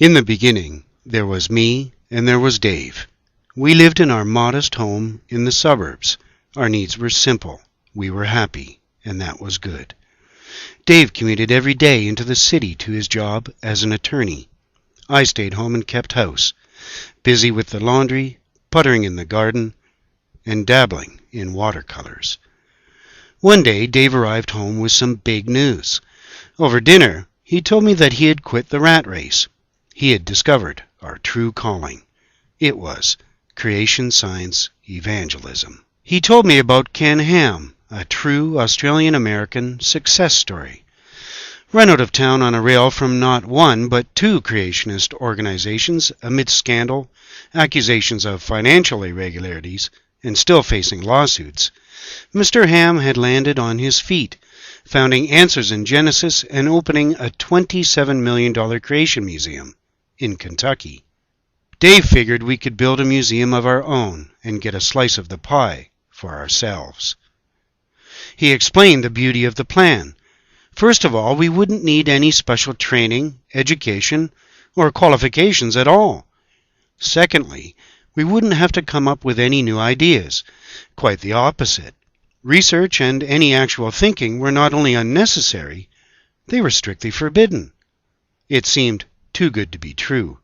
In the beginning, there was me and there was Dave. We lived in our modest home in the suburbs. Our needs were simple. We were happy, and that was good. Dave commuted every day into the city to his job as an attorney. I stayed home and kept house, busy with the laundry, puttering in the garden, and dabbling in watercolors. One day, Dave arrived home with some big news. Over dinner, he told me that he had quit the rat race. He had discovered our true calling. It was creation science evangelism. He told me about Ken Ham, a true Australian-American success story. Run out of town on a rail from not one but two creationist organizations amid scandal, accusations of financial irregularities, and still facing lawsuits, Mr. Ham had landed on his feet, founding Answers in Genesis and opening a $27 million creation museum in Kentucky. Dave figured we could build a museum of our own and get a slice of the pie for ourselves. He explained the beauty of the plan. First of all, we wouldn't need any special training, education, or qualifications at all. Secondly, we wouldn't have to come up with any new ideas. Quite the opposite. Research and any actual thinking were not only unnecessary, they were strictly forbidden. It seemed too good to be true.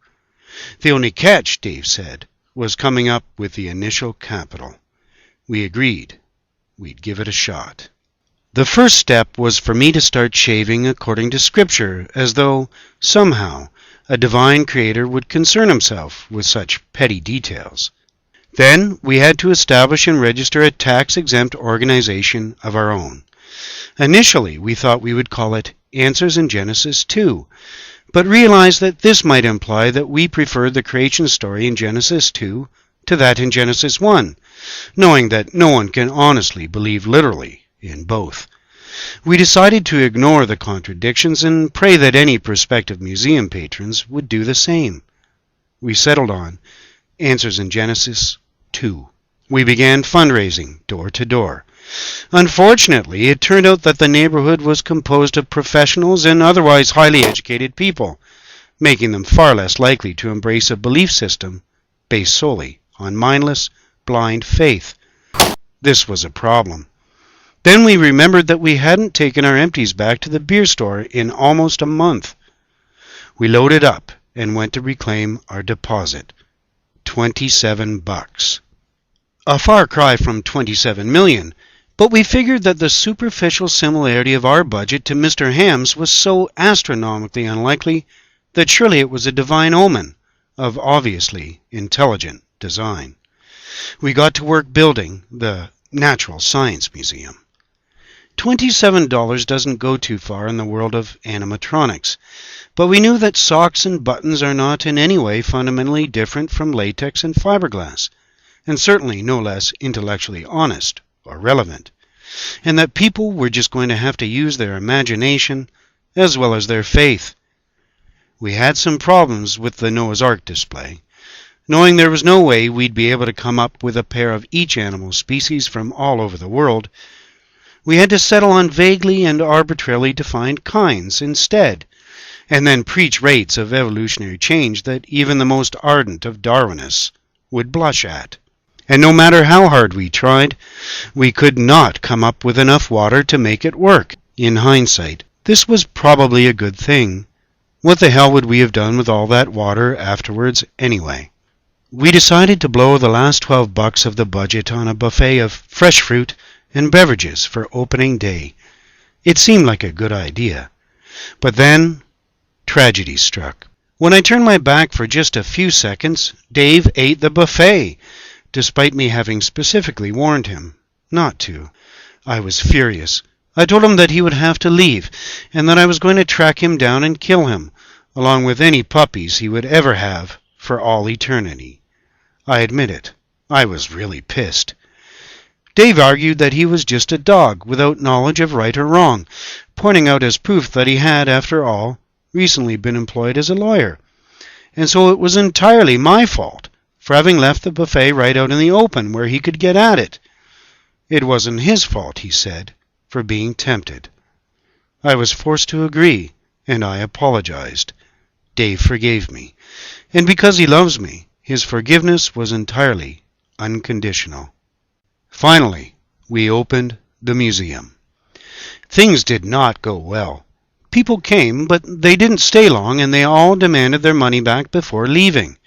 The only catch, Dave said, was coming up with the initial capital. We agreed we'd give it a shot. The first step was for me to start shaving according to Scripture, as though, somehow, a divine creator would concern himself with such petty details. Then we had to establish and register a tax-exempt organization of our own. Initially, we thought we would call it Answers in Genesis 2, but realized that this might imply that we preferred the creation story in Genesis 2 to that in Genesis 1, knowing that no one can honestly believe literally in both. We decided to ignore the contradictions and pray that any prospective museum patrons would do the same. We settled on Answers in Genesis 2. We began fundraising door to door. Unfortunately, it turned out that the neighborhood was composed of professionals and otherwise highly educated people, making them far less likely to embrace a belief system based solely on mindless, blind faith. This was a problem. Then we remembered that we hadn't taken our empties back to the beer store in almost a month. We loaded up and went to reclaim our deposit. $27. A far cry from 27 million, but we figured that the superficial similarity of our budget to Mr. Ham's was so astronomically unlikely that surely it was a divine omen of obviously intelligent design. We got to work building the Natural Science Museum. $27 doesn't go too far in the world of animatronics, but we knew that socks and buttons are not in any way fundamentally different from latex and fiberglass, and certainly no less intellectually honest or relevant, and that people were just going to have to use their imagination as well as their faith. We had some problems with the Noah's Ark display. Knowing there was no way we'd be able to come up with a pair of each animal species from all over the world, we had to settle on vaguely and arbitrarily defined kinds instead, and then preach rates of evolutionary change that even the most ardent of Darwinists would blush at. And no matter how hard we tried, we could not come up with enough water to make it work. In hindsight, this was probably a good thing. What the hell would we have done with all that water afterwards anyway? We decided to blow the last $12 of the budget on a buffet of fresh fruit and beverages for opening day. It seemed like a good idea. But then, tragedy struck. When I turned my back for just a few seconds, Dave ate the buffet, despite me having specifically warned him not to. I was furious. I told him that he would have to leave, and that I was going to track him down and kill him, along with any puppies he would ever have for all eternity. I admit it. I was really pissed. Dave argued that he was just a dog without knowledge of right or wrong, pointing out as proof that he had, after all, recently been employed as a lawyer, and so it was entirely my fault for having left the buffet right out in the open where he could get at it. It wasn't his fault, he said, for being tempted. I was forced to agree, and I apologized. Dave forgave me, and because he loves me, his forgiveness was entirely unconditional. Finally, we opened the museum. Things did not go well. People came, but they didn't stay long, and they all demanded their money back before leaving.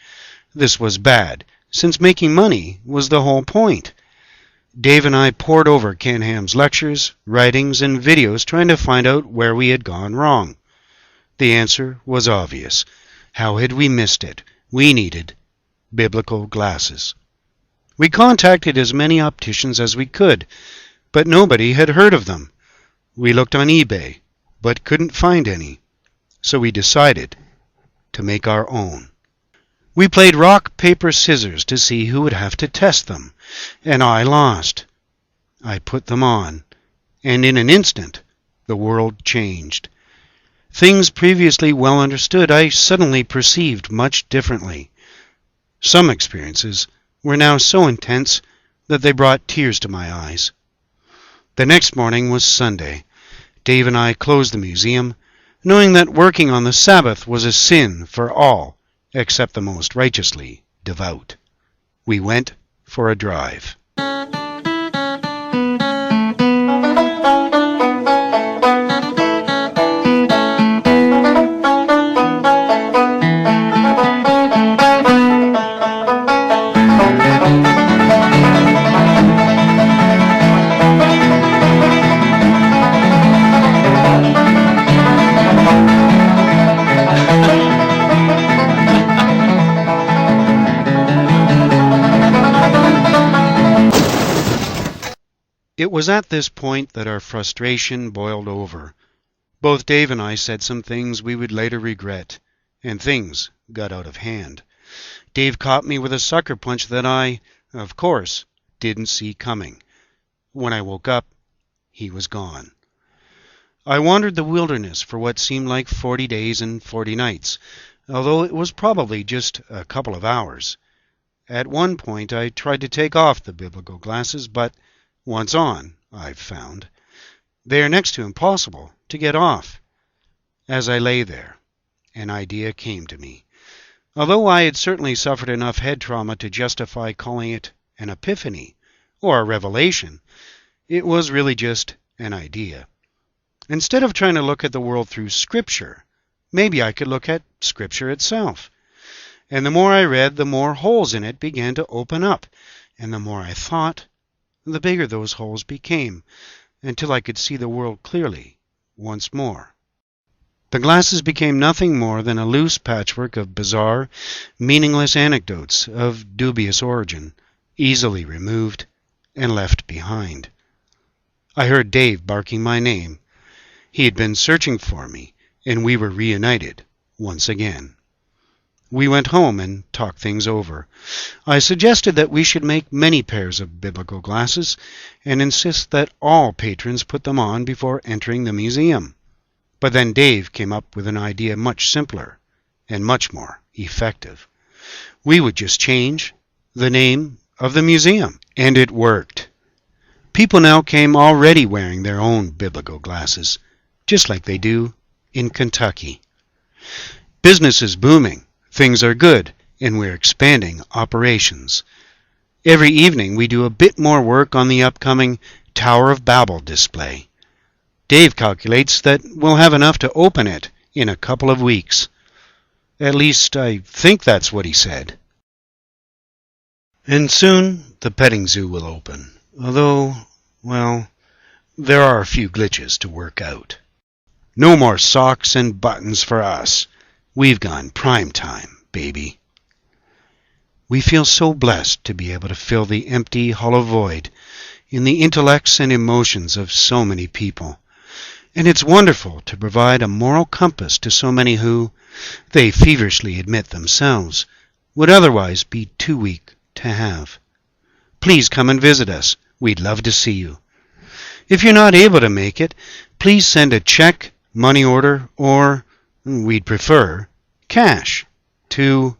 This was bad, since making money was the whole point. Dave and I pored over Ken Ham's lectures, writings, and videos trying to find out where we had gone wrong. The answer was obvious. How had we missed it? We needed biblical glasses. We contacted as many opticians as we could, but nobody had heard of them. We looked on eBay, but couldn't find any. So we decided to make our own. We played rock, paper, scissors to see who would have to test them, and I lost. I put them on, and in an instant the world changed. Things previously well understood I suddenly perceived much differently. Some experiences were now so intense that they brought tears to my eyes. The next morning was Sunday. Dave and I closed the museum, knowing that working on the Sabbath was a sin for all except the most righteously devout. We went for a drive. It was at this point that our frustration boiled over. Both Dave and I said some things we would later regret, and things got out of hand. Dave caught me with a sucker punch that I, of course, didn't see coming. When I woke up, he was gone. I wandered the wilderness for what seemed like 40 days and 40 nights, although it was probably just a couple of hours. At one point I tried to take off the biblical glasses, but once on, I've found, they are next to impossible to get off. As I lay there, an idea came to me. Although I had certainly suffered enough head trauma to justify calling it an epiphany or a revelation, it was really just an idea. Instead of trying to look at the world through Scripture, maybe I could look at Scripture itself. And the more I read, the more holes in it began to open up, and the more I thought, the bigger those holes became, until I could see the world clearly once more. The glasses became nothing more than a loose patchwork of bizarre, meaningless anecdotes of dubious origin, easily removed and left behind. I heard Dave barking my name. He had been searching for me, and we were reunited once again. We went home and talked things over. I suggested that we should make many pairs of biblical glasses and insist that all patrons put them on before entering the museum. But then Dave came up with an idea much simpler and much more effective. We would just change the name of the museum, and it worked. People now came already wearing their own biblical glasses, just like they do in Kentucky. Business is booming. Things are good, and we're expanding operations. Every evening we do a bit more work on the upcoming Tower of Babel display. Dave calculates that we'll have enough to open it in a couple of weeks. At least I think that's what he said. And soon the petting zoo will open, although, well, there are a few glitches to work out. No more socks and buttons for us. We've gone prime time, baby. We feel so blessed to be able to fill the empty, hollow void in the intellects and emotions of so many people. And it's wonderful to provide a moral compass to so many who, they feverishly admit themselves, would otherwise be too weak to have. Please come and visit us. We'd love to see you. If you're not able to make it, please send a check, money order, or, we'd prefer, cash to